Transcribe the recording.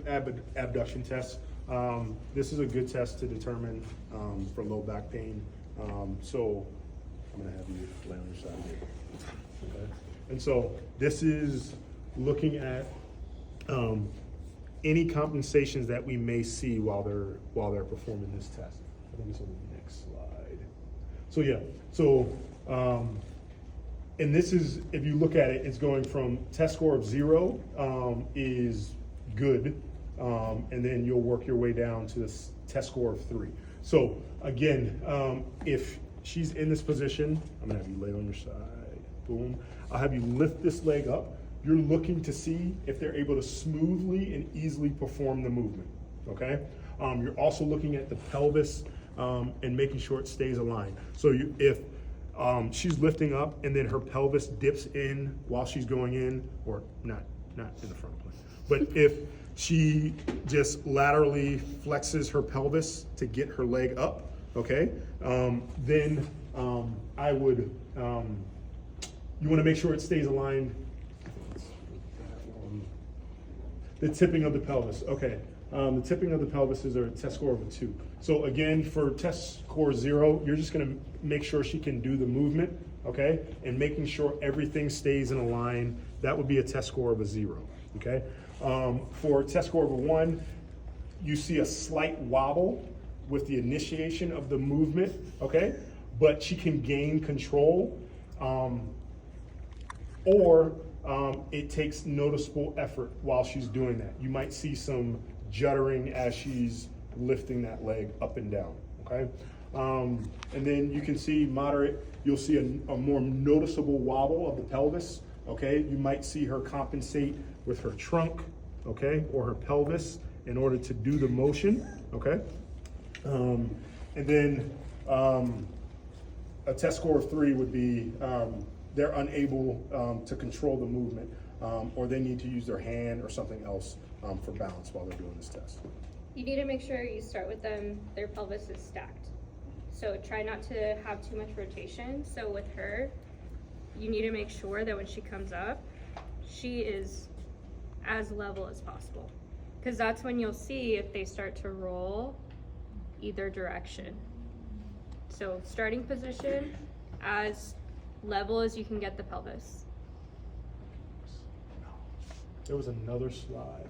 abduction test. This is a good test to determine for low back pain. So I'm gonna have you lay on your side here. Okay. And so this is looking at any compensations that we may see while they're performing this test. I think it's on the next slide. So yeah, so and this is, if you look at it, it's going from test score of 0 is good, and then you'll work your way down to this test score of 3. So again, if she's in this position, I'm gonna have you lay on your side, boom. I'll have you lift this leg up. You're looking to see if they're able to smoothly and easily perform the movement, okay? You're also looking at the pelvis and making sure it stays aligned. So if she's lifting up and then her pelvis dips in while she's going in, or not in the front plane, but if she just laterally flexes her pelvis to get her leg up, okay, then I would, you wanna make sure it stays aligned. The tipping of the pelvis, okay. The tipping of the pelvis is a test score of a 2. So again, for test score 0, you're just gonna make sure she can do the movement, okay? And making sure everything stays in a line, that would be a test score of a 0, okay? For test score of a 1, you see a slight wobble with the initiation of the movement, okay? But she can gain control, or it takes noticeable effort while she's doing that. You might see some juddering as she's lifting that leg up and down, okay? And then you can see moderate, you'll see a more noticeable wobble of the pelvis, okay? You might see her compensate with her trunk, okay, or her pelvis in order to do the motion, okay? And then a test score of 3 would be they're unable to control the movement, or they need to use their hand or something else for balance while they're doing this test. You need to make sure you start with them, their pelvis is stacked. So try not to have too much rotation. So with her, you need to make sure that when she comes up, she is as level as possible. Because that's when you'll see if they start to roll either direction. So starting position, as level as you can get the pelvis. There was another slide.